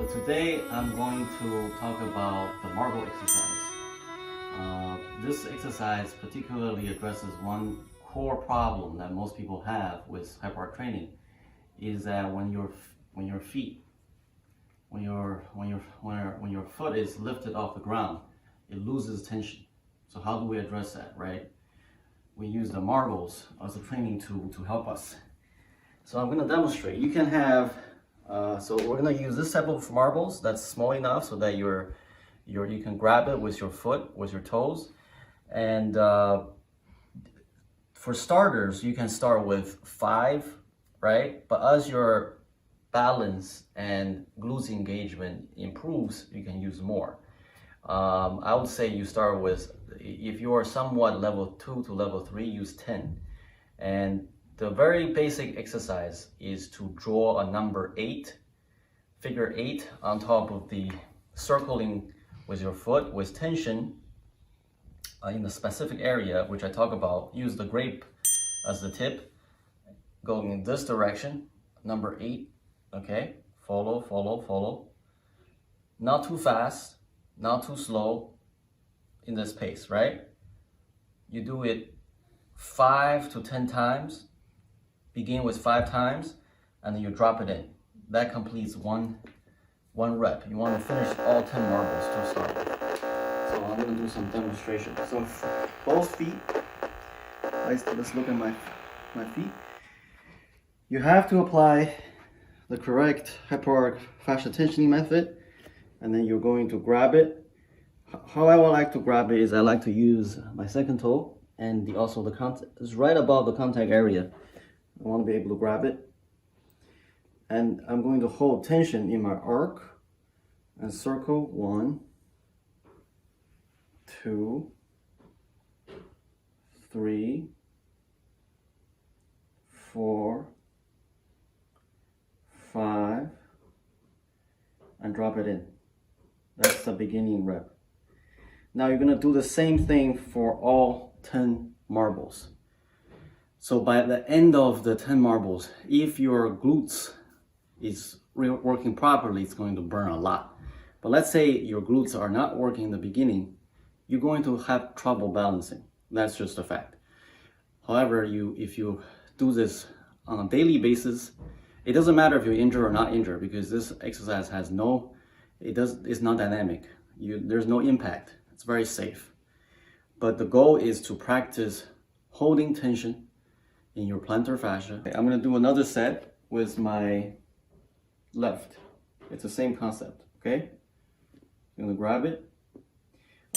So today I'm going to talk about the marble exercise. This exercise particularly addresses one core problem that most people have with hyperarch training, is that when your foot is lifted off the ground, it loses tension. So how do we address that, right? We use the marbles as a training tool to help us. So I'm going to demonstrate. You can have, so we're going to use this type of marbles that's small enough so that you can grab it with your foot, with your toes. And for starters, you can start with 5, right? But as your balance and glutes engagement improves, you can use more. I would say you start with, if you are somewhat level 2 to level 3, use 10. And the very basic exercise is to draw a number 8, figure 8 on top of the circling with your foot with tension in the specific area, which I talk about. Use the grape as the tip, going in this direction, number 8, okay? Follow, follow, follow. Not too fast, not too slow, in this pace, right? You do it 5 to 10 times. Begin with 5 times, and then you drop it in. That completes one rep. You want to finish all 10 marbles to start with. So I'm going to do some demonstration. So both feet, let's look at my feet. You have to apply the correct Hyperarch Fascia tensioning method, and then you're going to grab it. How I would like to grab it is I like to use my second toe, and also the contact is right above the contact area. I want to be able to grab it, and I'm going to hold tension in my arc and circle 1, 2, 3, 4, 5, and drop it in. That's the beginning rep. Now you're going to do the same thing for all 10 marbles. So by the end of the 10 marbles, if your glutes is working properly, it's going to burn a lot. But let's say your glutes are not working in the beginning, you're going to have trouble balancing. That's just a fact. However, if you do this on a daily basis, it doesn't matter if you're injured or not injured, because this exercise has it's not dynamic. There's no impact. It's very safe. But the goal is to practice holding tension in your plantar fascia. I'm going to do another set with my left. It's the same concept, okay? I'm going to grab it.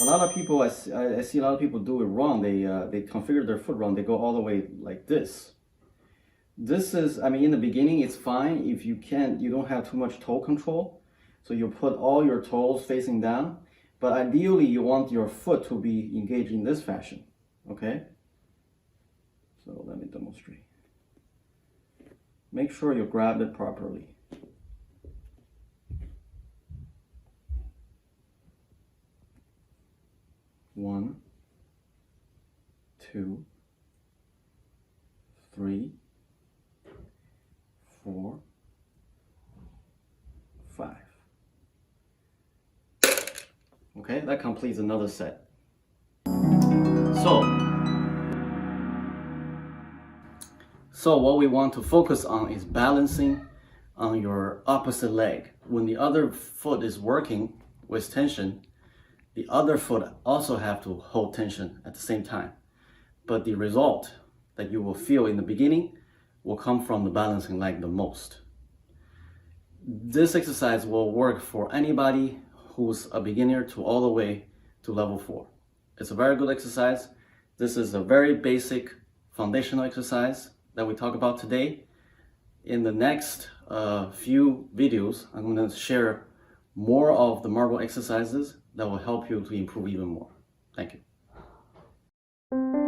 A lot of people, I see a lot of people do it wrong. They configure their foot wrong. They go all the way like this. This is, I mean, in the beginning, it's fine if you don't have too much toe control. So you put all your toes facing down. But ideally, you want your foot to be engaged in this fashion, okay? So let me demonstrate. Make sure you grab it properly. One, 2, 3, 4, 5. Okay, that completes another set. So what we want to focus on is balancing on your opposite leg. When the other foot is working with tension, the other foot also have to hold tension at the same time. But the result that you will feel in the beginning will come from the balancing leg the most. This exercise will work for anybody who's a beginner to all the way to level 4. It's a very good exercise. This is a very basic foundational exercise that we talk about today. In the next few videos, I'm going to share more of the marble exercises that will help you to improve even more. Thank you.